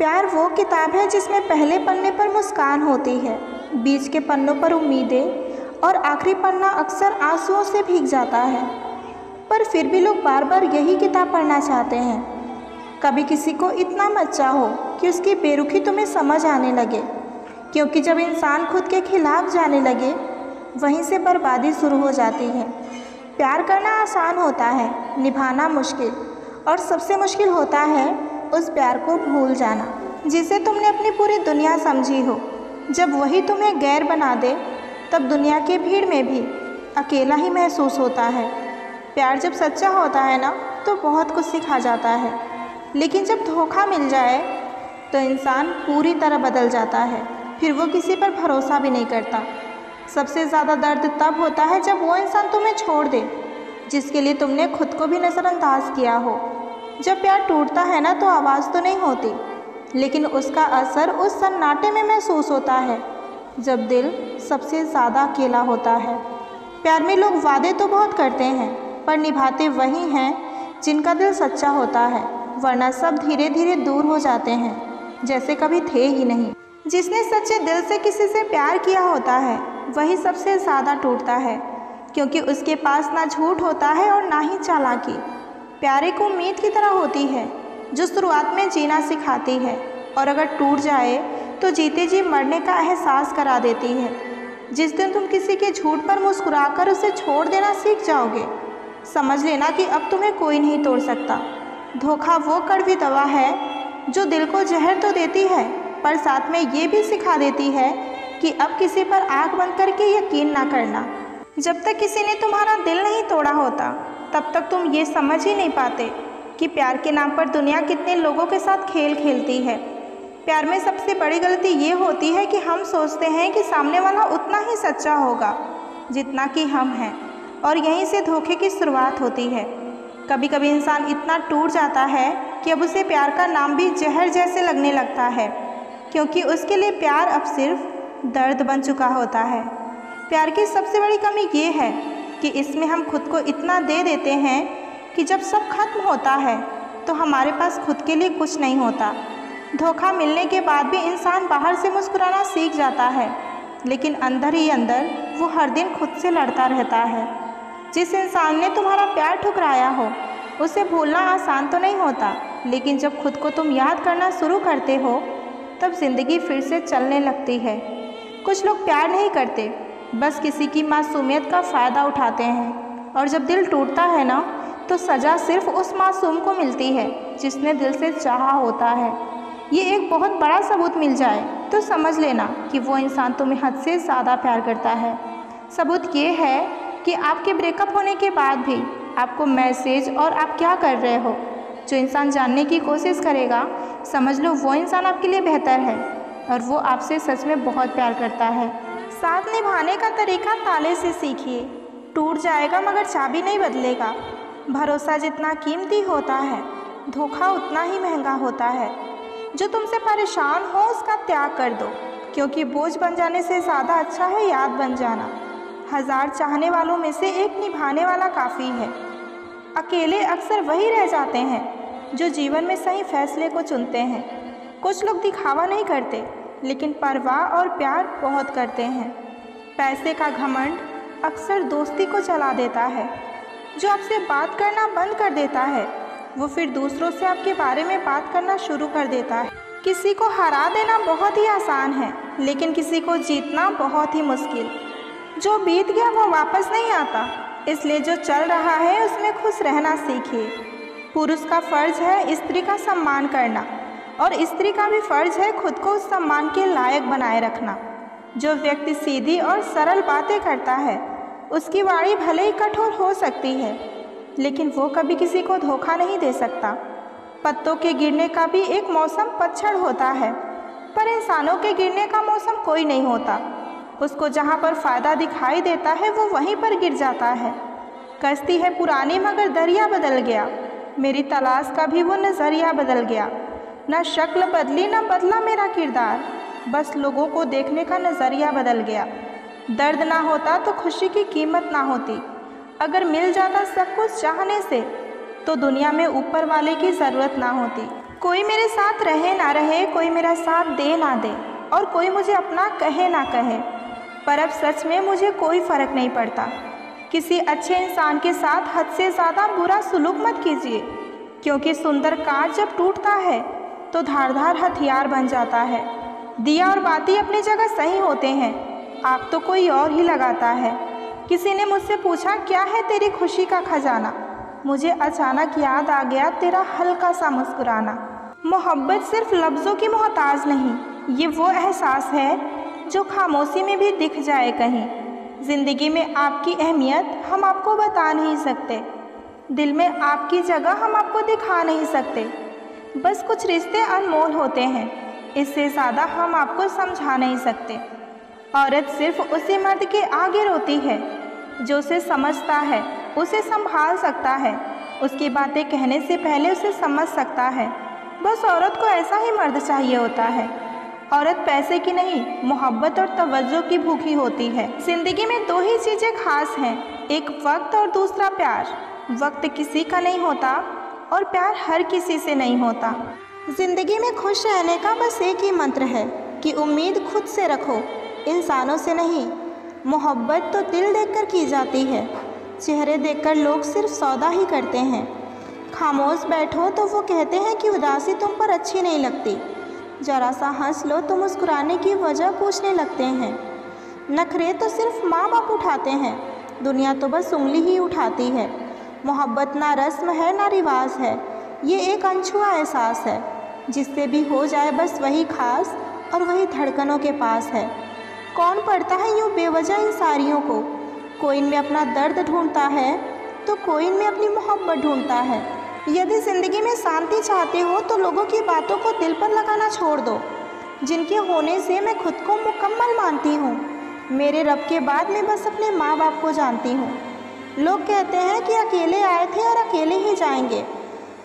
प्यार वो किताब है जिसमें पहले पन्ने पर मुस्कान होती है, बीच के पन्नों पर उम्मीदें और आखिरी पन्ना अक्सर आंसुओं से भीग जाता है। पर फिर भी लोग बार बार यही किताब पढ़ना चाहते हैं। कभी किसी को इतना मत चाहो कि उसकी बेरुखी तुम्हें समझ आने लगे, क्योंकि जब इंसान खुद के खिलाफ जाने लगे वहीं से बर्बादी शुरू हो जाती है। प्यार करना आसान होता है, निभाना मुश्किल, और सबसे मुश्किल होता है उस प्यार को भूल जाना जिसे तुमने अपनी पूरी दुनिया समझी हो। जब वही तुम्हें गैर बना दे तब दुनिया की भीड़ में भी अकेला ही महसूस होता है। प्यार जब सच्चा होता है ना तो बहुत कुछ सिखा जाता है, लेकिन जब धोखा मिल जाए तो इंसान पूरी तरह बदल जाता है। फिर वो किसी पर भरोसा भी नहीं करता। सबसे ज़्यादा दर्द तब होता है जब वो इंसान तुम्हें छोड़ दे जिसके लिए तुमने खुद को भी नज़रअंदाज किया हो। जब प्यार टूटता है ना तो आवाज़ तो नहीं होती, लेकिन उसका असर उस सन्नाटे में महसूस होता है जब दिल सबसे ज़्यादा अकेला होता है। प्यार में लोग वादे तो बहुत करते हैं, पर निभाते वही हैं जिनका दिल सच्चा होता है, वरना सब धीरे धीरे दूर हो जाते हैं जैसे कभी थे ही नहीं। जिसने सच्चे दिल से किसी से प्यार किया होता है वही सबसे ज़्यादा टूटता है, क्योंकि उसके पास ना झूठ होता है और ना ही चालाकी। प्यार एक उम्मीद की तरह होती है जो शुरुआत में जीना सिखाती है, और अगर टूट जाए तो जीते जी मरने का एहसास करा देती है। जिस दिन तुम किसी के झूठ पर मुस्कुराकर उसे छोड़ देना सीख जाओगे, समझ लेना कि अब तुम्हें कोई नहीं तोड़ सकता। धोखा वो कड़वी दवा है जो दिल को जहर तो देती है, पर साथ में ये भी सिखा देती है कि अब किसी पर आँख बंद करके यकीन ना करना। जब तक किसी ने तुम्हारा दिल नहीं तोड़ा होता तब तक तुम ये समझ ही नहीं पाते कि प्यार के नाम पर दुनिया कितने लोगों के साथ खेल खेलती है। प्यार में सबसे बड़ी गलती ये होती है कि हम सोचते हैं कि सामने वाला उतना ही सच्चा होगा जितना कि हम हैं, और यहीं से धोखे की शुरुआत होती है। कभी कभी इंसान इतना टूट जाता है कि अब उसे प्यार का नाम भी जहर जैसे लगने लगता है, क्योंकि उसके लिए प्यार अब सिर्फ दर्द बन चुका होता है। प्यार की सबसे बड़ी कमी ये है कि इसमें हम खुद को इतना दे देते हैं कि जब सब खत्म होता है तो हमारे पास खुद के लिए कुछ नहीं होता। धोखा मिलने के बाद भी इंसान बाहर से मुस्कुराना सीख जाता है, लेकिन अंदर ही अंदर वो हर दिन खुद से लड़ता रहता है। जिस इंसान ने तुम्हारा प्यार ठुकराया हो उसे भूलना आसान तो नहीं होता, लेकिन जब खुद को तुम याद करना शुरू करते हो तब ज़िंदगी फिर से चलने लगती है। कुछ लोग प्यार नहीं करते, बस किसी की मासूमियत का फ़ायदा उठाते हैं, और जब दिल टूटता है ना तो सज़ा सिर्फ उस मासूम को मिलती है जिसने दिल से चाहा होता है। ये एक बहुत बड़ा सबूत मिल जाए तो समझ लेना कि वो इंसान तुम्हें हद से ज़्यादा प्यार करता है। सबूत ये है कि आपके ब्रेकअप होने के बाद भी आपको मैसेज और आप क्या कर रहे हो, जो इंसान जानने की कोशिश करेगा, समझ लो वो इंसान आपके लिए बेहतर है और वो आपसे सच में बहुत प्यार करता है। साथ निभाने का तरीका ताले से सीखिए। टूट जाएगा मगर चाबी नहीं बदलेगा। भरोसा जितना कीमती होता है धोखा उतना ही महंगा होता है। जो तुमसे परेशान हो उसका त्याग कर दो, क्योंकि बोझ बन जाने से ज़्यादा अच्छा है याद बन जाना। 1000 चाहने वालों में से एक निभाने वाला काफ़ी है। अकेले अक्सर वही रह जाते हैं जो जीवन में सही फैसले को चुनते हैं। कुछ लोग दिखावा नहीं करते, लेकिन परवाह और प्यार बहुत करते हैं। पैसे का घमंड अक्सर दोस्ती को चला देता है। जो आपसे बात करना बंद कर देता है वो फिर दूसरों से आपके बारे में बात करना शुरू कर देता है। किसी को हरा देना बहुत ही आसान है, लेकिन किसी को जीतना बहुत ही मुश्किल। जो बीत गया वो वापस नहीं आता, इसलिए जो चल रहा है उसमें खुश रहना सीखिए। पुरुष का फर्ज है स्त्री का सम्मान करना, और स्त्री का भी फर्ज है खुद को उस सम्मान के लायक बनाए रखना। जो व्यक्ति सीधी और सरल बातें करता है उसकी वाणी भले ही कठोर हो सकती है, लेकिन वो कभी किसी को धोखा नहीं दे सकता। पत्तों के गिरने का भी एक मौसम पतझड़ होता है, पर इंसानों के गिरने का मौसम कोई नहीं होता। उसको जहाँ पर फ़ायदा दिखाई देता है वो वहीं पर गिर जाता है। कश्ती है पुरानी मगर दरिया बदल गया, मेरी तलाश का भी वो नज़रिया बदल गया। न शक्ल बदली न बदला मेरा किरदार, बस लोगों को देखने का नज़रिया बदल गया। दर्द ना होता तो खुशी की कीमत ना होती। अगर मिल जाता सब कुछ चाहने से तो दुनिया में ऊपर वाले की ज़रूरत ना होती। कोई मेरे साथ रहे ना रहे, कोई मेरा साथ दे ना दे, और कोई मुझे अपना कहे ना कहे, पर अब सच में मुझे कोई फ़र्क नहीं पड़ता। किसी अच्छे इंसान के साथ हद से ज़्यादा बुरा सलूक मत कीजिए, क्योंकि सुंदर कांच जब टूटता है तो धारदार हथियार बन जाता है। दिया और बाती अपनी जगह सही होते हैं, आग तो कोई और ही लगाता है। किसी ने मुझसे पूछा, क्या है तेरी खुशी का खजाना? मुझे अचानक याद आ गया तेरा हल्का सा मुस्कुराना। मोहब्बत सिर्फ लफ्ज़ों की मोहताज नहीं, ये वो एहसास है जो खामोशी में भी दिख जाए कहीं। ज़िंदगी में आपकी अहमियत हम आपको बता नहीं सकते, दिल में आपकी जगह हम आपको दिखा नहीं सकते। बस कुछ रिश्ते अनमोल होते हैं, इससे ज़्यादा हम आपको समझा नहीं सकते। औरत सिर्फ उसी मर्द के आगे रोती है जो उसे समझता है, उसे संभाल सकता है, उसकी बातें कहने से पहले उसे समझ सकता है। बस औरत को ऐसा ही मर्द चाहिए होता है। औरत पैसे की नहीं, मोहब्बत और तवज्जो की भूखी होती है। ज़िंदगी में दो ही चीज़ें खास हैं, एक वक्त और दूसरा प्यार। वक्त किसी का नहीं होता और प्यार हर किसी से नहीं होता। ज़िंदगी में खुश रहने का बस एक ही मंत्र है कि उम्मीद खुद से रखो, इंसानों से नहीं। मोहब्बत तो दिल देखकर की जाती है, चेहरे देखकर लोग सिर्फ सौदा ही करते हैं। खामोश बैठो तो वो कहते हैं कि उदासी तुम पर अच्छी नहीं लगती, जरा सा हंस लो तो मुस्कुराने की वजह पूछने लगते हैं। नखरे तो सिर्फ माँ बाप उठाते हैं, दुनिया तो बस उंगली ही उठाती है। मोहब्बत ना रस्म है ना रिवाज है, ये एक अनछुआ एहसास है, जिससे भी हो जाए बस वही खास और वही धड़कनों के पास है। कौन पढ़ता है यूँ बेवजह इन सारियों को? कोई इनमें अपना दर्द ढूंढता है तो कोई इनमें अपनी मोहब्बत ढूंढता है। यदि ज़िंदगी में शांति चाहते हो तो लोगों की बातों को दिल पर लगाना छोड़ दो, जिनके होने से मैं खुद को मुकम्मल मानती हूँ। मेरे रब के बाद मैं बस अपने माँ बाप को जानती हूँ। लोग कहते हैं कि अकेले आए थे और अकेले ही जाएंगे,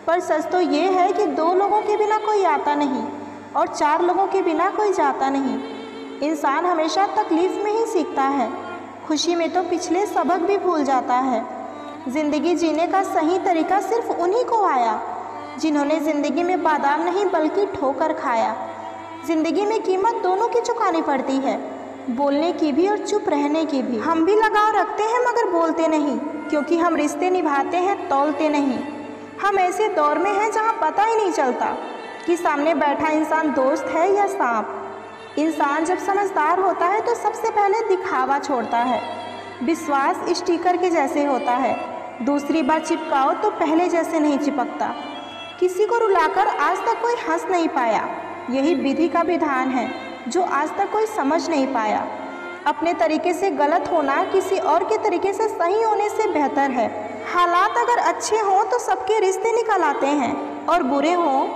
पर सच तो ये है कि दो लोगों के बिना कोई आता नहीं और चार लोगों के बिना कोई जाता नहीं। इंसान हमेशा तकलीफ़ में ही सीखता है, खुशी में तो पिछले सबक भी भूल जाता है। ज़िंदगी जीने का सही तरीका सिर्फ उन्हीं को आया जिन्होंने ज़िंदगी में बादाम नहीं बल्कि ठोकर खाया। ज़िंदगी में कीमत दोनों की चुकानी पड़ती है, बोलने की भी और चुप रहने की भी। हम भी लगाव रखते हैं मगर बोलते नहीं, क्योंकि हम रिश्ते निभाते हैं तौलते नहीं। हम ऐसे दौर में हैं जहाँ पता ही नहीं चलता कि सामने बैठा इंसान दोस्त है या सांप। इंसान जब समझदार होता है तो सबसे पहले दिखावा छोड़ता है। विश्वास स्टिकर के जैसे होता है, दूसरी बार चिपकाओ तो पहले जैसे नहीं चिपकता। किसी को रुलाकर आज तक कोई हंस नहीं पाया, यही विधि का विधान है जो आज तक कोई समझ नहीं पाया। अपने तरीके से गलत होना किसी और के तरीके से सही होने से बेहतर है। हालात अगर अच्छे हों तो सबके रिश्ते निकल आते हैं, और बुरे हों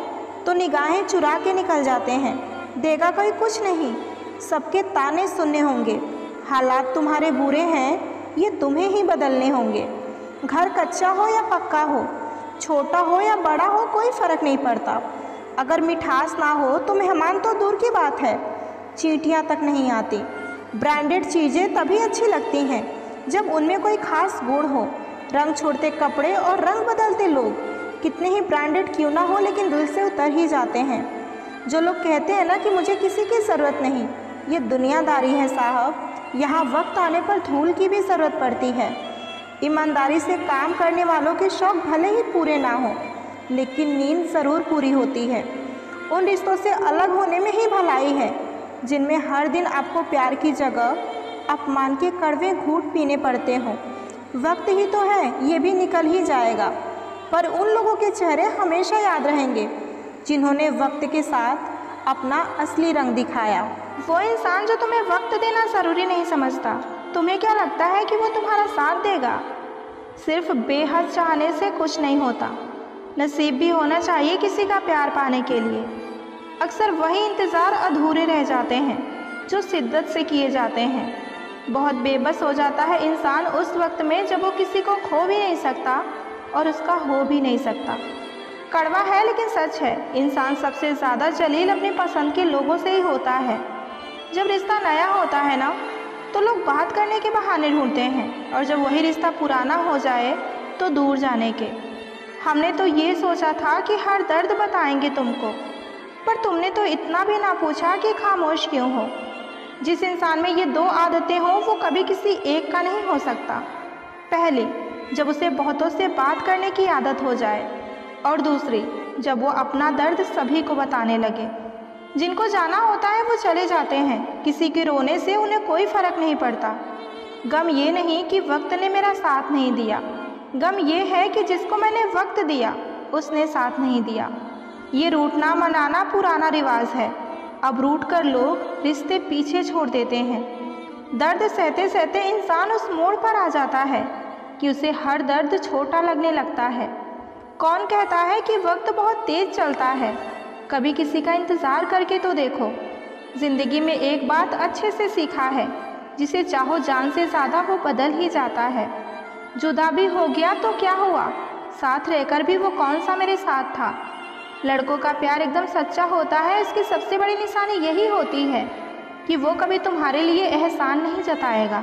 तो निगाहें चुरा के निकल जाते हैं। देगा कोई कुछ नहीं, सबके ताने सुनने होंगे। हालात तुम्हारे बुरे हैं, ये तुम्हें ही बदलने होंगे। घर कच्चा हो या पक्का हो, छोटा हो या बड़ा हो, कोई फ़र्क नहीं पड़ता। अगर मिठास ना हो तो मेहमान तो दूर की बात है, चींटियाँ तक नहीं आती। ब्रांडेड चीज़ें तभी अच्छी लगती हैं जब उनमें कोई ख़ास गुण हो। रंग छोड़ते कपड़े और रंग बदलते लोग कितने ही ब्रांडेड क्यों ना हो, लेकिन दिल से उतर ही जाते हैं। जो लोग कहते हैं ना कि मुझे किसी की ज़रूरत नहीं, ये दुनियादारी है साहब। यहाँ वक्त आने पर धूल की भी ज़रूरत पड़ती है। ईमानदारी से काम करने वालों के शौक़ भले ही पूरे ना हों, लेकिन नींद ज़रूर पूरी होती है। उन रिश्तों से अलग होने में ही भलाई है जिनमें हर दिन आपको प्यार की जगह अपमान के कड़वे घूंट पीने पड़ते हों। वक्त ही तो है, ये भी निकल ही जाएगा, पर उन लोगों के चेहरे हमेशा याद रहेंगे जिन्होंने वक्त के साथ अपना असली रंग दिखाया। वो इंसान जो तुम्हें वक्त देना ज़रूरी नहीं समझता, तुम्हें क्या लगता है कि वो तुम्हारा साथ देगा? सिर्फ बेहद चाहने से कुछ नहीं होता, नसीब भी होना चाहिए किसी का प्यार पाने के लिए। अक्सर वही इंतज़ार अधूरे रह जाते हैं जो शिद्दत से किए जाते हैं। बहुत बेबस हो जाता है इंसान उस वक्त में जब वो किसी को खो भी नहीं सकता और उसका हो भी नहीं सकता। कड़वा है लेकिन सच है, इंसान सबसे ज़्यादा जलील अपनी पसंद के लोगों से ही होता है। जब रिश्ता नया होता है ना तो लोग बात करने के बहाने ढूंढते हैं, और जब वही रिश्ता पुराना हो जाए तो दूर जाने के। हमने तो ये सोचा था कि हर दर्द बताएंगे तुमको, पर तुमने तो इतना भी ना पूछा कि खामोश क्यों हो। जिस इंसान में ये दो आदतें हों वो कभी किसी एक का नहीं हो सकता। पहली, जब उसे बहुतों से बात करने की आदत हो जाए, और दूसरी, जब वो अपना दर्द सभी को बताने लगे। जिनको जाना होता है वो चले जाते हैं, किसी के रोने से उन्हें कोई फ़र्क नहीं पड़ता। गम ये नहीं कि वक्त ने मेरा साथ नहीं दिया, गम ये है कि जिसको मैंने वक्त दिया उसने साथ नहीं दिया। ये रूठना मनाना पुराना रिवाज है, अब रूठ कर लोग रिश्ते पीछे छोड़ देते हैं। दर्द सहते सहते इंसान उस मोड़ पर आ जाता है कि उसे हर दर्द छोटा लगने लगता है। कौन कहता है कि वक्त बहुत तेज़ चलता है? कभी किसी का इंतज़ार करके तो देखो। ज़िंदगी में एक बात अच्छे से सीखा है, जिसे चाहो जान से ज़्यादा वो बदल ही जाता है। जुदा भी हो गया तो क्या हुआ, साथ रहकर भी वो कौन सा मेरे साथ था। लड़कों का प्यार एकदम सच्चा होता है, इसकी सबसे बड़ी निशानी यही होती है कि वो कभी तुम्हारे लिए एहसान नहीं जताएगा।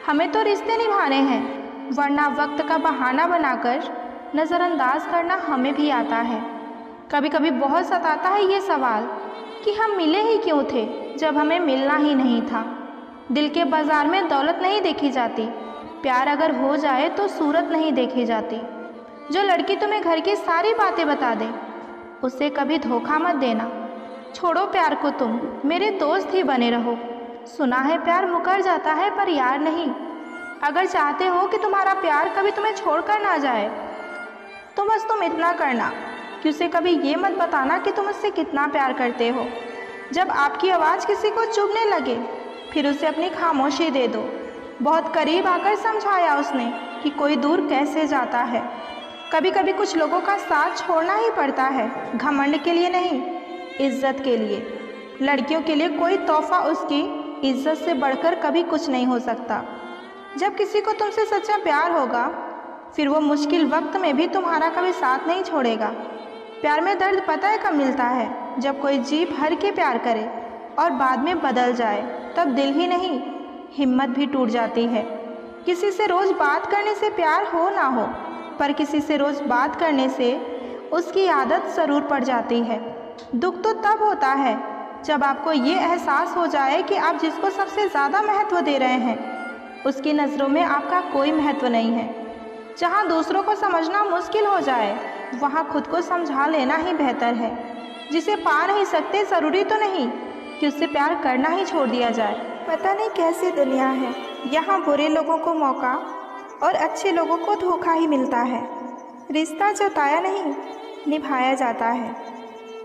हमें तो रिश्ते निभाने हैं, वरना वक्त का बहाना बनाकर नज़रअंदाज करना हमें भी आता है। कभी कभी बहुत सताता है ये सवाल कि हम मिले ही क्यों थे जब हमें मिलना ही नहीं था। दिल के बाज़ार में दौलत नहीं देखी जाती, प्यार अगर हो जाए तो सूरत नहीं देखी जाती। जो लड़की तुम्हें घर की सारी बातें बता दे उससे कभी धोखा मत देना। छोड़ो प्यार को, तुम मेरे दोस्त ही बने रहो। सुना है प्यार मुकर जाता है पर यार नहीं। अगर चाहते हो कि तुम्हारा प्यार कभी तुम्हें छोड़कर ना जाए तो बस तुम इतना करना कि उसे कभी ये मत बताना कि तुम उससे कितना प्यार करते हो। जब आपकी आवाज़ किसी को चुभने लगे फिर उसे अपनी खामोशी दे दो। बहुत करीब आकर समझाया उसने कि कोई दूर कैसे जाता है। कभी कभी कुछ लोगों का साथ छोड़ना ही पड़ता है, घमंड के लिए नहीं, इज्जत के लिए। लड़कियों के लिए कोई तोहफा उसकी इज्जत से बढ़कर कभी कुछ नहीं हो सकता। जब किसी को तुमसे सच्चा प्यार होगा फिर वो मुश्किल वक्त में भी तुम्हारा कभी साथ नहीं छोड़ेगा। प्यार में दर्द पता है कब मिलता है? जब कोई जी भर के प्यार करे और बाद में बदल जाए, तब दिल ही नहीं हिम्मत भी टूट जाती है। किसी से रोज़ बात करने से प्यार हो ना हो, पर किसी से रोज़ बात करने से उसकी आदत ज़रूर पड़ जाती है। दुख तो तब होता है जब आपको ये एहसास हो जाए कि आप जिसको सबसे ज़्यादा महत्व दे रहे हैं उसकी नज़रों में आपका कोई महत्व नहीं है। जहाँ दूसरों को समझना मुश्किल हो जाए वहाँ खुद को समझा लेना ही बेहतर है। जिसे पा नहीं सकते ज़रूरी तो नहीं कि उससे प्यार करना ही छोड़ दिया जाए। पता नहीं कैसी दुनिया है, यहाँ बुरे लोगों को मौका और अच्छे लोगों को धोखा ही मिलता है। रिश्ता जताया नहीं निभाया जाता है,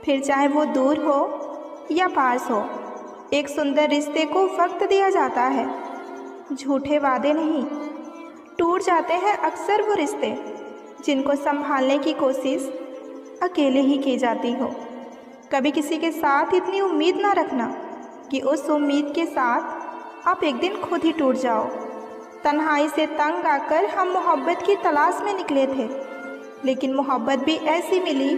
फिर चाहे वो दूर हो या पास हो। एक सुंदर रिश्ते को वक्त दिया जाता है, झूठे वादे नहीं। टूट जाते हैं अक्सर वो रिश्ते जिनको संभालने की कोशिश अकेले ही की जाती हो। कभी किसी के साथ इतनी उम्मीद ना रखना कि उस उम्मीद के साथ आप एक दिन खुद ही टूट जाओ। तन्हाई से तंग आकर हम मोहब्बत की तलाश में निकले थे, लेकिन मोहब्बत भी ऐसी मिली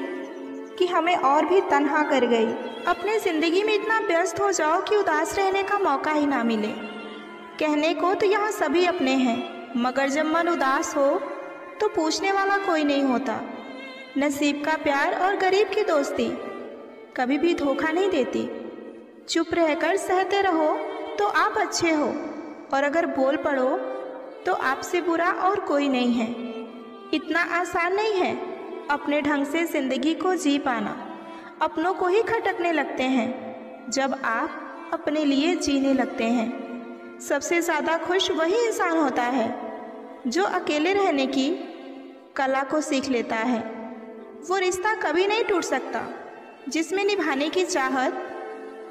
कि हमें और भी तन्हा कर गई। अपने ज़िंदगी में इतना व्यस्त हो जाओ कि उदास रहने का मौका ही ना मिले। कहने को तो यहाँ सभी अपने हैं, मगर जब मन उदास हो तो पूछने वाला कोई नहीं होता। नसीब का प्यार और गरीब की दोस्ती कभी भी धोखा नहीं देती। चुप रहकर सहते रहो तो आप अच्छे हो, और अगर बोल पड़ो तो आपसे बुरा और कोई नहीं है। इतना आसान नहीं है अपने ढंग से ज़िंदगी को जी पाना। अपनों को ही खटकने लगते हैं जब आप अपने लिए जीने लगते हैं। सबसे ज़्यादा खुश वही इंसान होता है जो अकेले रहने की कला को सीख लेता है। वो रिश्ता कभी नहीं टूट सकता जिसमें निभाने की चाहत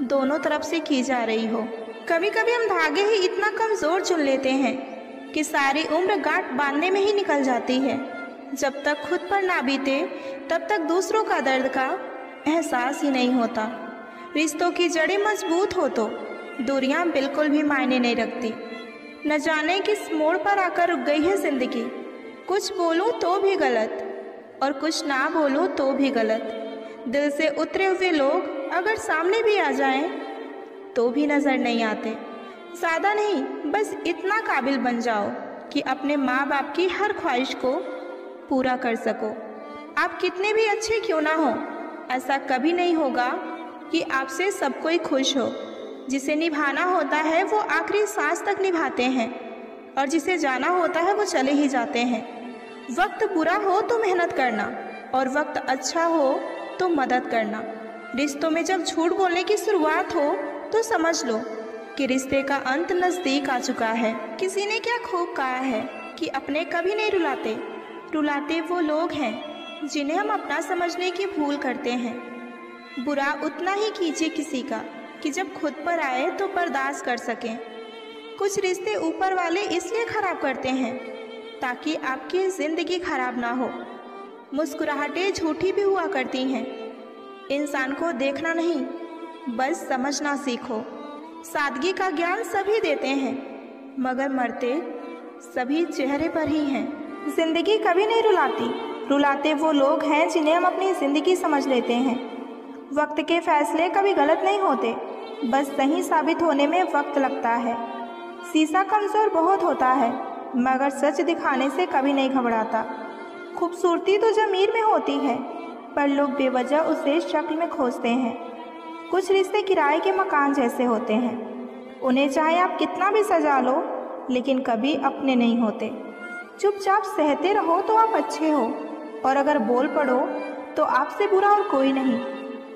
दोनों तरफ से की जा रही हो। कभी कभी हम धागे ही इतना कमज़ोर चुन लेते हैं कि सारी उम्र गांठ बांधने में ही निकल जाती है। जब तक खुद पर ना बीते तब तक दूसरों का दर्द का एहसास ही नहीं होता। रिश्तों की जड़ें मजबूत हो तो दूरियां बिल्कुल भी मायने नहीं रखती। न जाने किस मोड़ पर आकर रुक गई है ज़िंदगी। कुछ बोलूं तो भी गलत और कुछ ना बोलूं तो भी गलत। दिल से उतरे हुए लोग अगर सामने भी आ जाएं तो भी नज़र नहीं आते। ज़्यादा नहीं, बस इतना काबिल बन जाओ कि अपने माँ बाप की हर ख्वाहिश को पूरा कर सको। आप कितने भी अच्छे क्यों ना हो, ऐसा कभी नहीं होगा कि आपसे सब कोई खुश हो। जिसे निभाना होता है वो आखिरी सांस तक निभाते हैं, और जिसे जाना होता है वो चले ही जाते हैं। वक्त बुरा हो तो मेहनत करना, और वक्त अच्छा हो तो मदद करना। रिश्तों में जब झूठ बोलने की शुरुआत हो तो समझ लो कि रिश्ते का अंत नज़दीक आ चुका है। किसी ने क्या खूब कहा है कि अपने कभी नहीं रुलाते, रुलाते वो लोग हैं जिन्हें हम अपना समझने की भूल करते हैं। बुरा उतना ही कीजिए किसी का कि जब खुद पर आए तो बर्दाश्त कर सकें। कुछ रिश्ते ऊपर वाले इसलिए ख़राब करते हैं ताकि आपकी ज़िंदगी खराब ना हो। मुस्कुराहटें झूठी भी हुआ करती हैं। इंसान को देखना नहीं, बस समझना सीखो। सादगी का ज्ञान सभी देते हैं, मगर मरते सभी चेहरे पर ही हैं। ज़िंदगी कभी नहीं रुलाती, रुलाते वो लोग हैं जिन्हें हम अपनी ज़िंदगी समझ लेते हैं। वक्त के फैसले कभी गलत नहीं होते, बस सही साबित होने में वक्त लगता है। शीशा कमज़ोर बहुत होता है, मगर सच दिखाने से कभी नहीं घबराता। खूबसूरती तो ज़मीर में होती है, पर लोग बेवजह उसे शक्ल में खोजते हैं। कुछ रिश्ते किराए के मकान जैसे होते हैं, उन्हें चाहे आप कितना भी सजा लो, लेकिन कभी अपने नहीं होते। चुपचाप सहते रहो तो आप अच्छे हो, और अगर बोल पड़ो तो आपसे बुरा और कोई नहीं।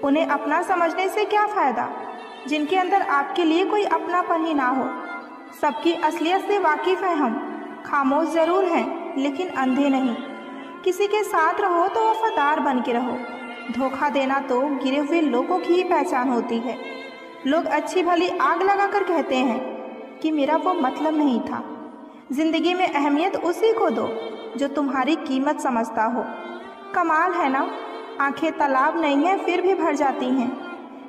उन्हें अपना समझने से क्या फ़ायदा जिनके अंदर आपके लिए कोई अपनापन ही ना हो। सबकी असलियत से वाकिफ़ हैं हम, खामोश ज़रूर हैं लेकिन अंधे नहीं। किसी के साथ रहो तो वफादार बन के रहो। धोखा देना तो गिरे हुए लोगों की ही पहचान होती है। लोग अच्छी भली आग लगाकर कहते हैं कि मेरा वो मतलब नहीं था। ज़िंदगी में अहमियत उसी को दो जो तुम्हारी कीमत समझता हो। कमाल है ना, आंखें तालाब नहीं हैं फिर भी भर जाती हैं,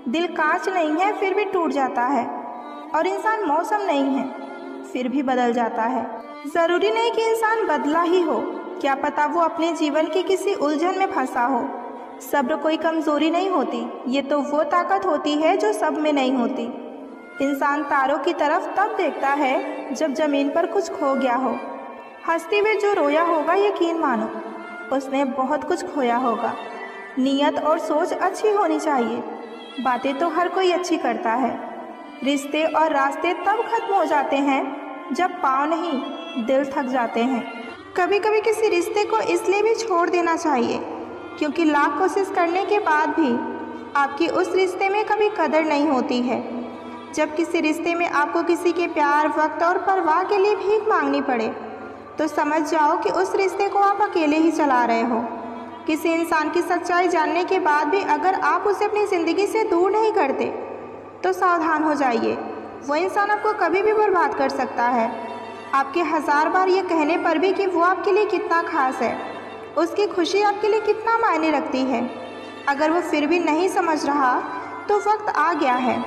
दिल कांच नहीं है फिर भी टूट जाता है, और इंसान मौसम नहीं है फिर भी बदल जाता है। ज़रूरी नहीं कि इंसान बदला ही हो, क्या पता वो अपने जीवन की किसी उलझन में फंसा हो। सब्र कोई कमज़ोरी नहीं होती, ये तो वो ताकत होती है जो सब में नहीं होती। इंसान तारों की तरफ तब देखता है जब ज़मीन पर कुछ खो गया हो। हंसते हुए जो रोया होगा यकीन मानो उसने बहुत कुछ खोया होगा। नीयत और सोच अच्छी होनी चाहिए, बातें तो हर कोई अच्छी करता है। रिश्ते और रास्ते तब खत्म हो जाते हैं जब पाँव नहीं दिल थक जाते हैं। कभी कभी किसी रिश्ते को इसलिए भी छोड़ देना चाहिए क्योंकि लाख कोशिश करने के बाद भी आपकी उस रिश्ते में कभी कदर नहीं होती है। जब किसी रिश्ते में आपको किसी के प्यार, वक्त और परवाह के लिए भीख मांगनी पड़े तो समझ जाओ कि उस रिश्ते को आप अकेले ही चला रहे हो। किसी इंसान की सच्चाई जानने के बाद भी अगर आप उसे अपनी ज़िंदगी से दूर नहीं करते तो सावधान हो जाइए, वो इंसान आपको कभी भी बर्बाद कर सकता है। आपके 1000 बार ये कहने पर भी कि वो आपके लिए कितना खास है, उसकी खुशी आपके लिए कितना मायने रखती है, अगर वो फिर भी नहीं समझ रहा तो वक्त आ गया है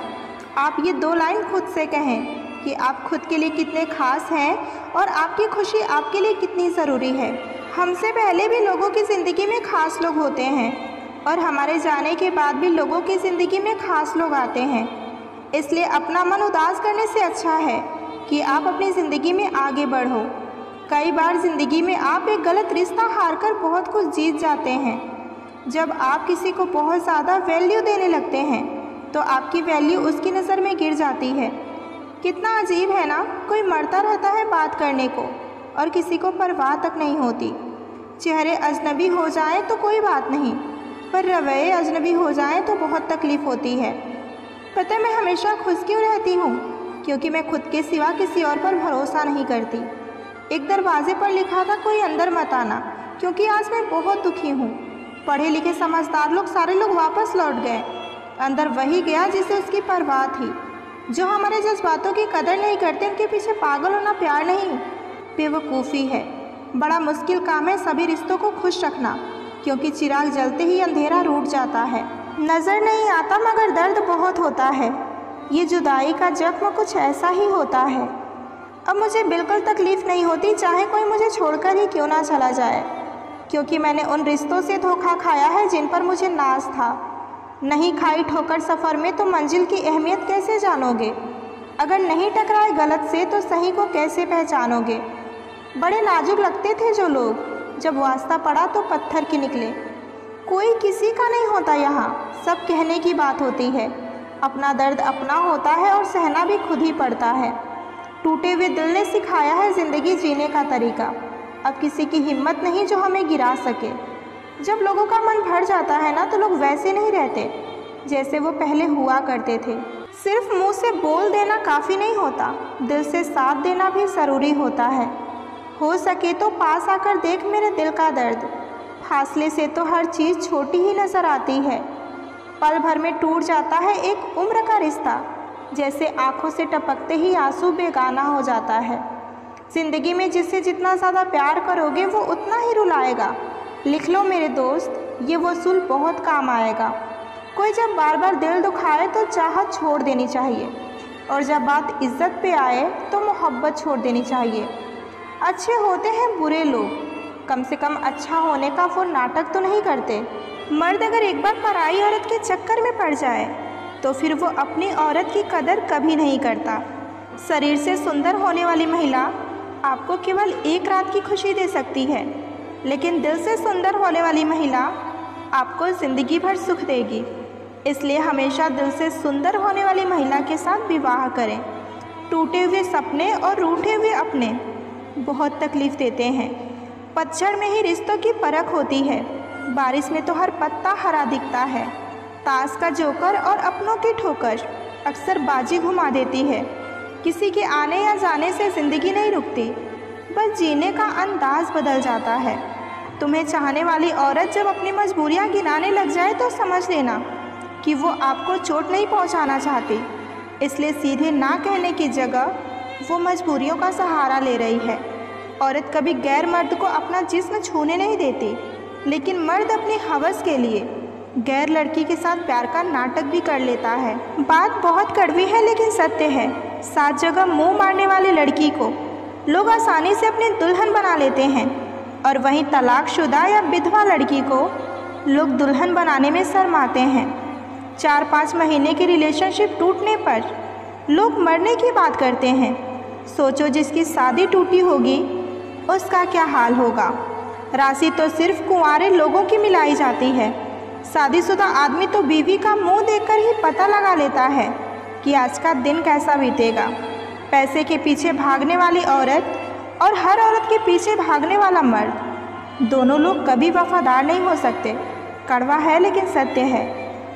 आप ये 2 लाइन खुद से कहें कि आप खुद के लिए कितने खास हैं और आपकी खुशी आपके लिए कितनी ज़रूरी है। हमसे पहले भी लोगों की ज़िंदगी में खास लोग होते हैं और हमारे जाने के बाद भी लोगों की ज़िंदगी में खास लोग आते हैं। इसलिए अपना मन उदास करने से अच्छा है कि आप अपनी ज़िंदगी में आगे बढ़ो। कई बार ज़िंदगी में आप एक गलत रिश्ता हारकर बहुत कुछ जीत जाते हैं। जब आप किसी को बहुत ज़्यादा वैल्यू देने लगते हैं तो आपकी वैल्यू उसकी नज़र में गिर जाती है। कितना अजीब है ना, कोई मरता रहता है बात करने को और किसी को परवाह तक नहीं होती। चेहरे अजनबी हो जाएं तो कोई बात नहीं, पर रवैये अजनबी हो जाएं तो बहुत तकलीफ़ होती है। पता है मैं हमेशा खुश क्यों रहती हूँ? क्योंकि मैं खुद के सिवा किसी और पर भरोसा नहीं करती। एक दरवाजे पर लिखा था कोई अंदर मत आना, क्योंकि आज मैं बहुत दुखी हूँ। पढ़े लिखे समझदार लोग सारे लोग वापस लौट गए, अंदर वही गया जिसे उसकी परवाह थी। जो हमारे जज्बातों की कदर नहीं करते उनके पीछे पागल होना प्यार नहीं, बेवकूफ़ी है। बड़ा मुश्किल काम है सभी रिश्तों को खुश रखना, क्योंकि चिराग जलते ही अंधेरा रूठ जाता है। नज़र नहीं आता मगर दर्द बहुत होता है। ये जुदाई का जख्म कुछ ऐसा ही होता है। अब मुझे बिल्कुल तकलीफ़ नहीं होती चाहे कोई मुझे छोड़कर ही क्यों ना चला जाए, क्योंकि मैंने उन रिश्तों से धोखा खाया है जिन पर मुझे नाज था। नहीं खाई ठोकर सफ़र में तो मंजिल की अहमियत कैसे जानोगे? अगर नहीं टकराए गलत से तो सही को कैसे पहचानोगे? बड़े नाजुक लगते थे जो लोग, जब वास्ता पड़ा तो पत्थर के निकले। कोई किसी का नहीं होता यहाँ, सब कहने की बात होती है। अपना दर्द अपना होता है और सहना भी खुद ही पड़ता है। टूटे हुए दिल ने सिखाया है ज़िंदगी जीने का तरीका। अब किसी की हिम्मत नहीं जो हमें गिरा सके। जब लोगों का मन भर जाता है ना, तो लोग वैसे नहीं रहते जैसे वो पहले हुआ करते थे। सिर्फ मुंह से बोल देना काफ़ी नहीं होता, दिल से साथ देना भी ज़रूरी होता है। हो सके तो पास आकर देख मेरे दिल का दर्द, फासले से तो हर चीज़ छोटी ही नज़र आती है। पल भर में टूट जाता है एक उम्र का रिश्ता, जैसे आँखों से टपकते ही आंसू बेगाना हो जाता है। ज़िंदगी में जिससे जितना ज़्यादा प्यार करोगे वो उतना ही रुलाएगा। लिख लो मेरे दोस्त, ये वसूल बहुत काम आएगा। कोई जब बार बार दिल दुखाए तो चाहत छोड़ देनी चाहिए, और जब बात इज्जत पे आए तो मोहब्बत छोड़ देनी चाहिए। अच्छे होते हैं बुरे लोग, कम से कम अच्छा होने का वो नाटक तो नहीं करते। मर्द अगर एक बार पराई औरत के चक्कर में पड़ जाए तो फिर वो अपनी औरत की कदर कभी नहीं करता। शरीर से सुंदर होने वाली महिला आपको केवल एक रात की खुशी दे सकती है, लेकिन दिल से सुंदर होने वाली महिला आपको ज़िंदगी भर सुख देगी। इसलिए हमेशा दिल से सुंदर होने वाली महिला के साथ विवाह करें। टूटे हुए सपने और रूठे हुए अपने बहुत तकलीफ़ देते हैं। पतझड़ में ही रिश्तों की परख होती है, बारिश में तो हर पत्ता हरा दिखता है। ताश का जोकर और अपनों की ठोकर अक्सर बाजी घुमा देती है। किसी के आने या जाने से ज़िंदगी नहीं रुकती, बस जीने का अंदाज बदल जाता है। तुम्हें चाहने वाली औरत जब अपनी मजबूरियां गिनाने लग जाए तो समझ लेना कि वो आपको चोट नहीं पहुंचाना चाहती। इसलिए सीधे ना कहने की जगह वो मजबूरियों का सहारा ले रही है। औरत कभी गैर मर्द को अपना जिस्म छूने नहीं देती, लेकिन मर्द अपनी हवस के लिए गैर लड़की के साथ प्यार का नाटक भी कर लेता है। बात बहुत कड़वी है लेकिन सत्य है। 7 जगह मुंह मारने वाली लड़की को लोग आसानी से अपनी दुल्हन बना लेते हैं, और वहीं तलाकशुदा या विधवा लड़की को लोग दुल्हन बनाने में शर्माते हैं। 4-5 महीने की रिलेशनशिप टूटने पर लोग मरने की बात करते हैं। सोचो जिसकी शादी टूटी होगी उसका क्या हाल होगा। राशि तो सिर्फ कुंवारे लोगों की मिलाई जाती है। शादीशुदा आदमी तो बीवी का मुंह देखकर ही पता लगा लेता है कि आज का दिन कैसा बीतेगा। पैसे के पीछे भागने वाली औरत और हर औरत के पीछे भागने वाला मर्द, दोनों लोग कभी वफादार नहीं हो सकते। कड़वा है लेकिन सत्य है।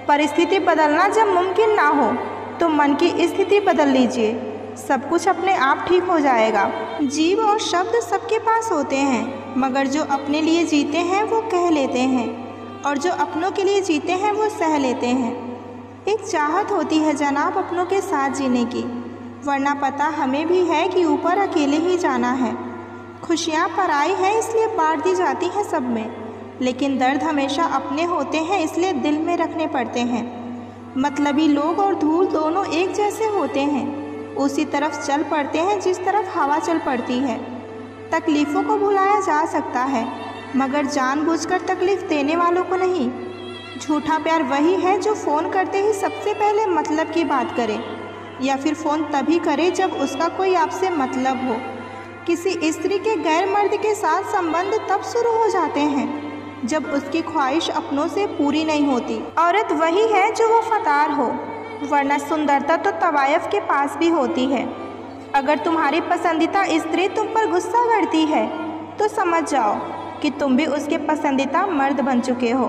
परिस्थिति बदलना जब मुमकिन ना हो तो मन की स्थिति बदल लीजिए, सब कुछ अपने आप ठीक हो जाएगा। जीव और शब्द सबके पास होते हैं, मगर जो अपने लिए जीते हैं वो कह लेते हैं, और जो अपनों के लिए जीते हैं वो सह लेते हैं। एक चाहत होती है जनाब अपनों के साथ जीने की, वरना पता हमें भी है कि ऊपर अकेले ही जाना है। खुशियाँ पराई हैं इसलिए बांट दी जाती हैं सब में, लेकिन दर्द हमेशा अपने होते हैं इसलिए दिल में रखने पड़ते हैं। मतलबी लोग और धूल दोनों एक जैसे होते हैं, उसी तरफ चल पड़ते हैं जिस तरफ हवा चल पड़ती है। तकलीफ़ों को भुलाया जा सकता है, मगर जानबूझकर तकलीफ़ देने वालों को नहीं। झूठा प्यार वही है जो फ़ोन करते ही सबसे पहले मतलब की बात करे, या फिर फ़ोन तभी करे जब उसका कोई आपसे मतलब हो। किसी स्त्री के गैर मर्द के साथ संबंध तब शुरू हो जाते हैं जब उसकी ख्वाहिश अपनों से पूरी नहीं होती। औरत वही है जो वफादार हो, वरना सुंदरता तो तवायफ के पास भी होती है। अगर तुम्हारी पसंदीदा स्त्री तुम पर गुस्सा करती है तो समझ जाओ कि तुम भी उसके पसंदीदा मर्द बन चुके हो।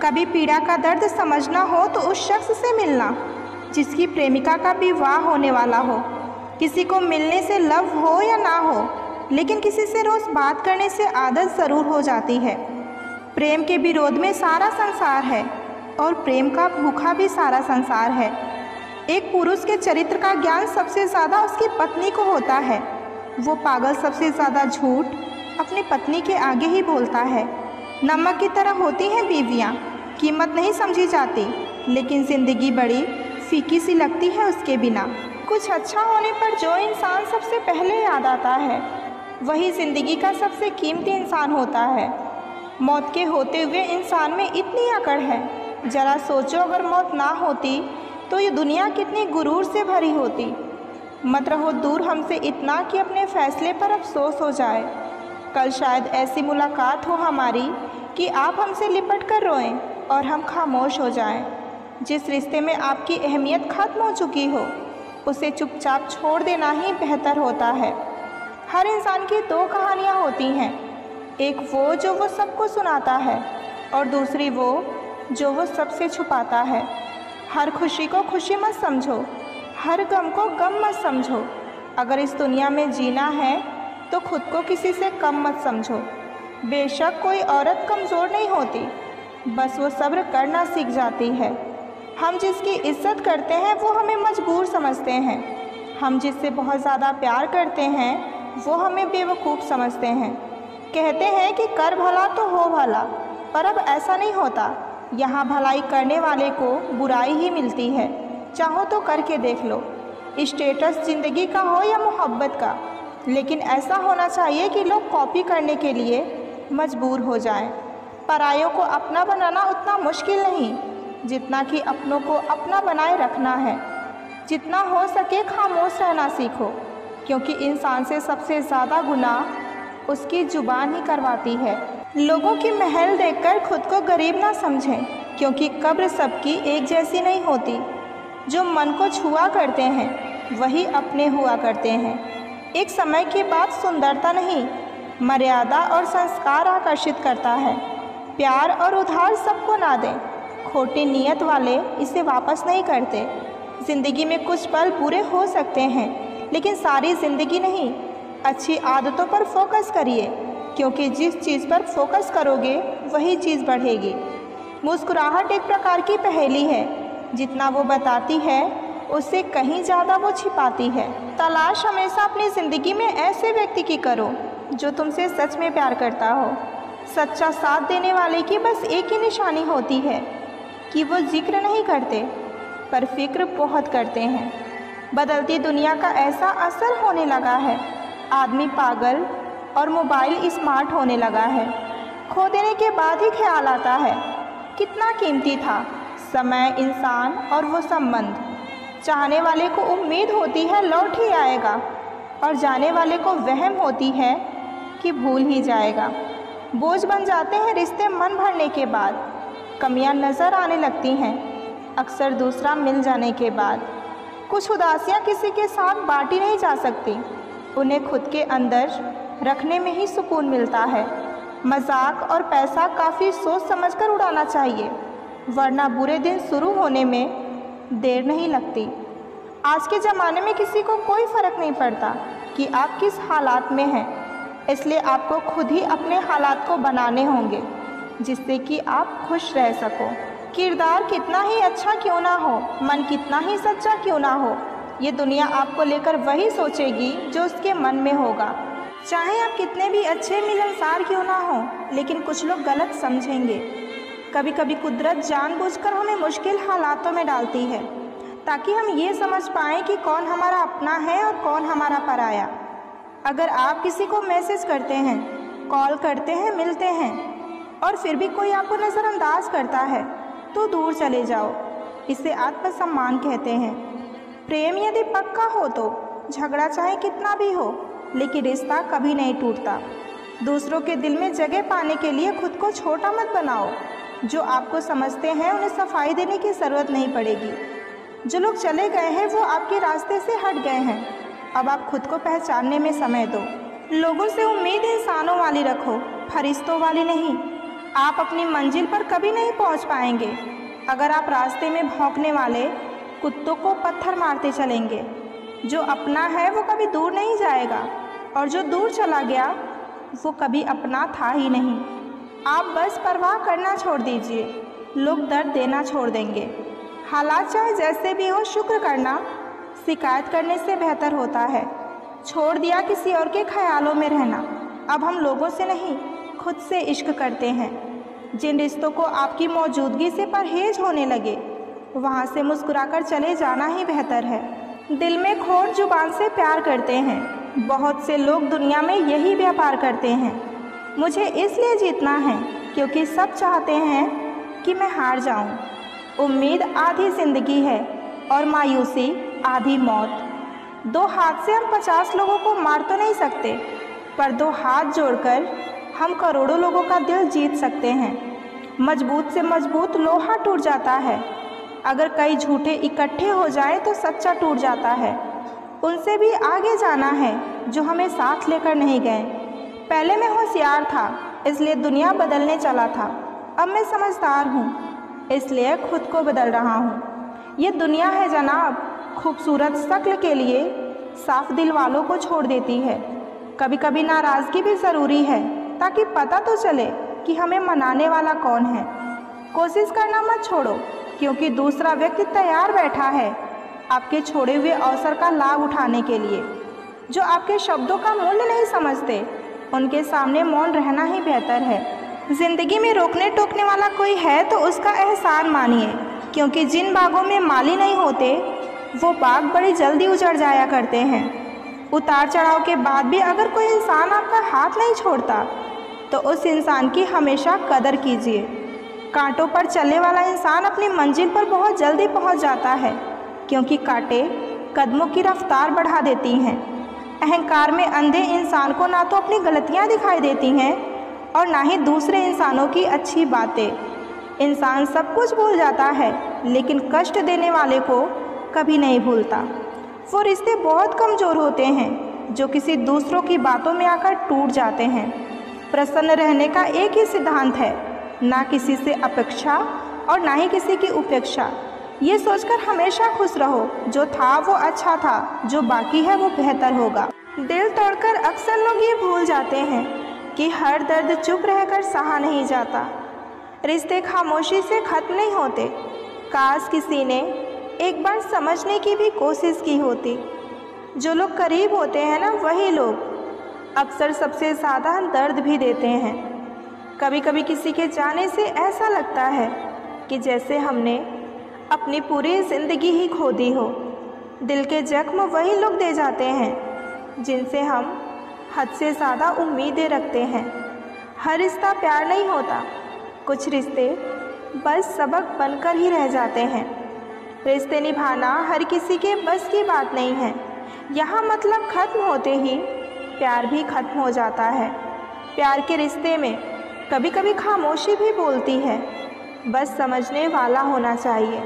कभी पीड़ा का दर्द समझना हो तो उस शख्स से मिलना जिसकी प्रेमिका का विवाह होने वाला हो। किसी को मिलने से लव हो या ना हो, लेकिन किसी से रोज़ बात करने से आदत ज़रूर हो जाती है। प्रेम के विरोध में सारा संसार है, और प्रेम का भूखा भी सारा संसार है। एक पुरुष के चरित्र का ज्ञान सबसे ज़्यादा उसकी पत्नी को होता है। वो पागल सबसे ज़्यादा झूठ अपनी पत्नी के आगे ही बोलता है। नमक की तरह होती हैं बीवियाँ, कीमत नहीं समझी जाती, लेकिन ज़िंदगी बड़ी फीकी सी लगती है उसके बिना। कुछ अच्छा होने पर जो इंसान सबसे पहले याद आता है वही ज़िंदगी का सबसे कीमती इंसान होता है। मौत के होते हुए इंसान में इतनी अकड़ है, ज़रा सोचो अगर मौत ना होती तो ये दुनिया कितनी गुरूर से भरी होती। मत रहो दूर हमसे इतना कि अपने फ़ैसले पर अफसोस हो जाए। कल शायद ऐसी मुलाकात हो हमारी कि आप हमसे लिपट कर रोएं और हम खामोश हो जाएं। जिस रिश्ते में आपकी अहमियत खत्म हो चुकी हो उसे चुपचाप छोड़ देना ही बेहतर होता है। हर इंसान की दो कहानियाँ होती हैं, एक जो वो सबको सुनाता है और दूसरी जो वो सबसे छुपाता है। हर खुशी को खुशी मत समझो, हर गम को गम मत समझो। अगर इस दुनिया में जीना है तो खुद को किसी से कम मत समझो। बेशक कोई औरत कमज़ोर नहीं होती, बस वो सब्र करना सीख जाती है। हम जिसकी इज्जत करते हैं वो हमें मजबूर समझते हैं। हम जिससे बहुत ज़्यादा प्यार करते हैं वो हमें बेवकूफ़ समझते हैं। कहते हैं कि कर भला तो हो भला, पर अब ऐसा नहीं होता। यहाँ भलाई करने वाले को बुराई ही मिलती है। चाहो तो करके देख लो, स्टेटस ज़िंदगी का हो या मोहब्बत का, लेकिन ऐसा होना चाहिए कि लोग कॉपी करने के लिए मजबूर हो जाएं। परायों को अपना बनाना उतना मुश्किल नहीं जितना कि अपनों को अपना बनाए रखना है। जितना हो सके खामोश रहना सीखो, क्योंकि इंसान से सबसे ज़्यादा गुनाह उसकी ज़ुबान ही करवाती है। लोगों की महल देखकर खुद को गरीब ना समझें, क्योंकि कब्र सबकी एक जैसी नहीं होती। जो मन को छुआ करते हैं वही अपने हुआ करते हैं। एक समय के बाद सुंदरता नहीं, मर्यादा और संस्कार आकर्षित करता है। प्यार और उधार सबको ना दें, खोटी नीयत वाले इसे वापस नहीं करते। ज़िंदगी में कुछ पल बुरे हो सकते हैं, लेकिन सारी ज़िंदगी नहीं। अच्छी आदतों पर फोकस करिए, क्योंकि जिस चीज़ पर फोकस करोगे वही चीज़ बढ़ेगी। मुस्कुराहट एक प्रकार की पहेली है, जितना वो बताती है उससे कहीं ज़्यादा वो छिपाती है। तलाश हमेशा अपनी ज़िंदगी में ऐसे व्यक्ति की करो जो तुमसे सच में प्यार करता हो। सच्चा साथ देने वाले की बस एक ही निशानी होती है कि वो जिक्र नहीं करते पर फिक्र बहुत करते हैं। बदलती दुनिया का ऐसा असर होने लगा है, आदमी पागल और मोबाइल स्मार्ट होने लगा है। खो देने के बाद ही ख्याल आता है कितना कीमती था समय, इंसान और वो संबंध। चाहने वाले को उम्मीद होती है लौट ही आएगा, और जाने वाले को वहम होती है कि भूल ही जाएगा। बोझ बन जाते हैं रिश्ते मन भरने के बाद, कमियां नज़र आने लगती हैं अक्सर दूसरा मिल जाने के बाद। कुछ उदासियां किसी के साथ बांटी नहीं जा सकती, उन्हें खुद के अंदर रखने में ही सुकून मिलता है। मजाक और पैसा काफ़ी सोच समझकर उड़ाना चाहिए, वरना बुरे दिन शुरू होने में देर नहीं लगती। आज के ज़माने में किसी को कोई फ़र्क नहीं पड़ता कि आप किस हालात में हैं, इसलिए आपको खुद ही अपने हालात को बनाने होंगे जिससे कि आप खुश रह सको। किरदार कितना ही अच्छा क्यों ना हो, मन कितना ही सच्चा क्यों ना हो, ये दुनिया आपको लेकर वही सोचेगी जो उसके मन में होगा। चाहे आप कितने भी अच्छे मिलनसार क्यों ना हो, लेकिन कुछ लोग गलत समझेंगे। कभी कभी कुदरत जानबूझकर हमें मुश्किल हालातों में डालती है ताकि हम ये समझ पाएँ कि कौन हमारा अपना है और कौन हमारा पराया। अगर आप किसी को मैसेज करते हैं, कॉल करते हैं, मिलते हैं और फिर भी कोई आपको नज़रअंदाज करता है तो दूर चले जाओ। इसे आत्मसम्मान कहते हैं। प्रेम यदि पक्का हो तो झगड़ा चाहे कितना भी हो, लेकिन रिश्ता कभी नहीं टूटता। दूसरों के दिल में जगह पाने के लिए खुद को छोटा मत बनाओ। जो आपको समझते हैं उन्हें सफाई देने की ज़रूरत नहीं पड़ेगी। जो लोग चले गए हैं वो आपके रास्ते से हट गए हैं, अब आप खुद को पहचानने में समय दो। लोगों से उम्मीद इंसानों वाली रखो, फरिश्तों वाली नहीं। आप अपनी मंजिल पर कभी नहीं पहुंच पाएंगे अगर आप रास्ते में भौंकने वाले कुत्तों को पत्थर मारते चलेंगे। जो अपना है वो कभी दूर नहीं जाएगा, और जो दूर चला गया वो कभी अपना था ही नहीं। आप बस परवाह करना छोड़ दीजिए, लोग दर्द देना छोड़ देंगे। हालात चाहे जैसे भी हो, शुक्र करना शिकायत करने से बेहतर होता है। छोड़ दिया किसी और के ख्यालों में रहना। अब हम लोगों से नहीं, खुद से इश्क करते हैं। जिन रिश्तों को आपकी मौजूदगी से परहेज होने लगे, वहाँ से मुस्कुराकर चले जाना ही बेहतर है। दिल में खोट जुबान से प्यार करते हैं। बहुत से लोग दुनिया में यही व्यापार करते हैं। मुझे इसलिए जीतना है क्योंकि सब चाहते हैं कि मैं हार जाऊं। उम्मीद आधी ज़िंदगी है और मायूसी आधी मौत। दो हाथ से हम 50 लोगों को मार तो नहीं सकते, पर दो हाथ जोड़कर हम करोड़ों लोगों का दिल जीत सकते हैं। मजबूत से मजबूत लोहा टूट जाता है। अगर कई झूठे इकट्ठे हो जाएं तो सच्चा टूट जाता है। उनसे भी आगे जाना है जो हमें साथ लेकर नहीं गए। पहले मैं होशियार था इसलिए दुनिया बदलने चला था। अब मैं समझदार हूँ इसलिए खुद को बदल रहा हूँ। ये दुनिया है जनाब, खूबसूरत शक्ल के लिए साफ दिल वालों को छोड़ देती है। कभी कभी नाराज़गी भी ज़रूरी है ताकि पता तो चले कि हमें मनाने वाला कौन है। कोशिश करना मत छोड़ो क्योंकि दूसरा व्यक्ति तैयार बैठा है आपके छोड़े हुए अवसर का लाभ उठाने के लिए। जो आपके शब्दों का मूल्य नहीं समझते उनके सामने मौन रहना ही बेहतर है। ज़िंदगी में रोकने टोकने वाला कोई है तो उसका एहसान मानिए, क्योंकि जिन बागों में माली नहीं होते वो बाग बड़ी जल्दी उजड़ जाया करते हैं। उतार चढ़ाव के बाद भी अगर कोई इंसान आपका हाथ नहीं छोड़ता तो उस इंसान की हमेशा कदर कीजिए। कांटों पर चलने वाला इंसान अपनी मंजिल पर बहुत जल्दी पहुंच जाता है, क्योंकि कांटे कदमों की रफ्तार बढ़ा देती हैं। अहंकार में अंधे इंसान को ना तो अपनी गलतियां दिखाई देती हैं और ना ही दूसरे इंसानों की अच्छी बातें। इंसान सब कुछ भूल जाता है लेकिन कष्ट देने वाले को कभी नहीं भूलता। वो रिश्ते बहुत कमज़ोर होते हैं जो किसी दूसरों की बातों में आकर टूट जाते हैं। प्रसन्न रहने का एक ही सिद्धांत है, ना किसी से अपेक्षा और ना ही किसी की उपेक्षा। ये सोचकर हमेशा खुश रहो, जो था वो अच्छा था, जो बाकी है वो बेहतर होगा। दिल तोड़कर अक्सर लोग ये भूल जाते हैं कि हर दर्द चुप रहकर सहा नहीं जाता। रिश्ते खामोशी से ख़त्म नहीं होते। काश किसी ने एक बार समझने की भी कोशिश की होती। जो लोग करीब होते हैं ना, वही लोग अक्सर सबसे ज़्यादा दर्द भी देते हैं। कभी कभी किसी के जाने से ऐसा लगता है कि जैसे हमने अपनी पूरी ज़िंदगी ही खो दी हो। दिल के जख्म वही लोग दे जाते हैं जिनसे हम हद से ज़्यादा उम्मीदें रखते हैं। हर रिश्ता प्यार नहीं होता, कुछ रिश्ते बस सबक बनकर ही रह जाते हैं। रिश्ते निभाना हर किसी के बस की बात नहीं है। यहाँ मतलब ख़त्म होते ही प्यार भी ख़त्म हो जाता है। प्यार के रिश्ते में कभी कभी खामोशी भी बोलती है, बस समझने वाला होना चाहिए।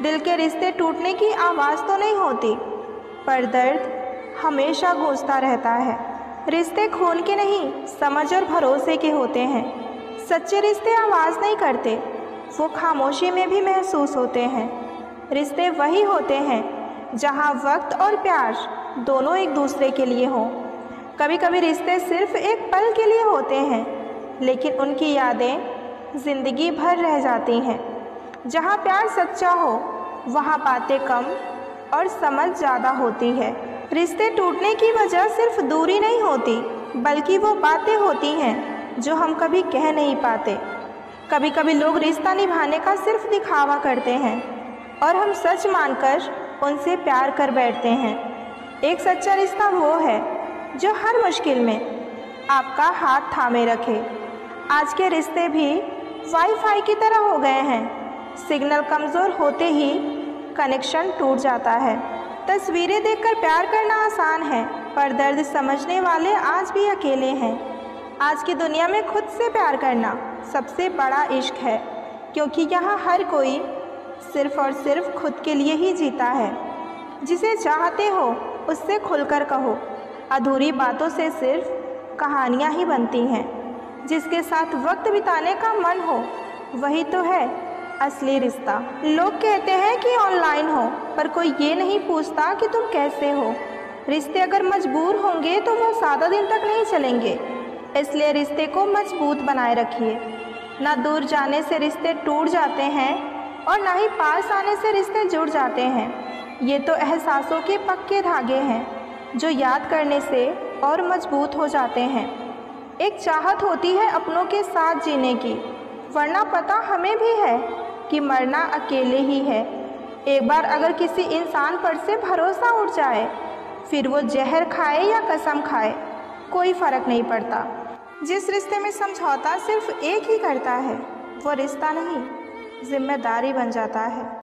दिल के रिश्ते टूटने की आवाज़ तो नहीं होती, पर दर्द हमेशा गूंजता रहता है। रिश्ते खून के नहीं, समझ और भरोसे के होते हैं। सच्चे रिश्ते आवाज़ नहीं करते, वो खामोशी में भी महसूस होते हैं। रिश्ते वही होते हैं जहाँ वक्त और प्यार दोनों एक दूसरे के लिए हों। कभी कभी रिश्ते सिर्फ एक पल के लिए होते हैं, लेकिन उनकी यादें ज़िंदगी भर रह जाती हैं। जहाँ प्यार सच्चा हो वहाँ बातें कम और समझ ज़्यादा होती है। रिश्ते टूटने की वजह सिर्फ दूरी नहीं होती, बल्कि वो बातें होती हैं जो हम कभी कह नहीं पाते। कभी कभी लोग रिश्ता निभाने का सिर्फ दिखावा करते हैं और हम सच मानकर उनसे प्यार कर बैठते हैं। एक सच्चा रिश्ता वो है जो हर मुश्किल में आपका हाथ थामे रखे। आज के रिश्ते भी वाईफाई की तरह हो गए हैं। सिग्नल कमज़ोर होते ही कनेक्शन टूट जाता है। तस्वीरें देखकर प्यार करना आसान है, पर दर्द समझने वाले आज भी अकेले हैं। आज की दुनिया में खुद से प्यार करना सबसे बड़ा इश्क है, क्योंकि यहाँ हर कोई सिर्फ़ और सिर्फ खुद के लिए ही जीता है। जिसे चाहते हो उससे खुलकर कहो। अधूरी बातों से सिर्फ कहानियाँ ही बनती हैं। जिसके साथ वक्त बिताने का मन हो वही तो है असली रिश्ता। लोग कहते हैं कि ऑनलाइन हो, पर कोई ये नहीं पूछता कि तुम कैसे हो। रिश्ते अगर मजबूर होंगे तो वो ज़्यादा दिन तक नहीं चलेंगे, इसलिए रिश्ते को मजबूत बनाए रखिए। ना दूर जाने से रिश्ते टूट जाते हैं और ना ही पास आने से रिश्ते जुड़ जाते हैं। ये तो एहसासों के पक्के धागे हैं जो याद करने से और मजबूत हो जाते हैं। एक चाहत होती है अपनों के साथ जीने की, वरना पता हमें भी है कि मरना अकेले ही है। एक बार अगर किसी इंसान पर से भरोसा उठ जाए, फिर वो जहर खाए या कसम खाए, कोई फ़र्क नहीं पड़ता। जिस रिश्ते में समझौता सिर्फ एक ही करता है, वो रिश्ता नहीं, जिम्मेदारी बन जाता है।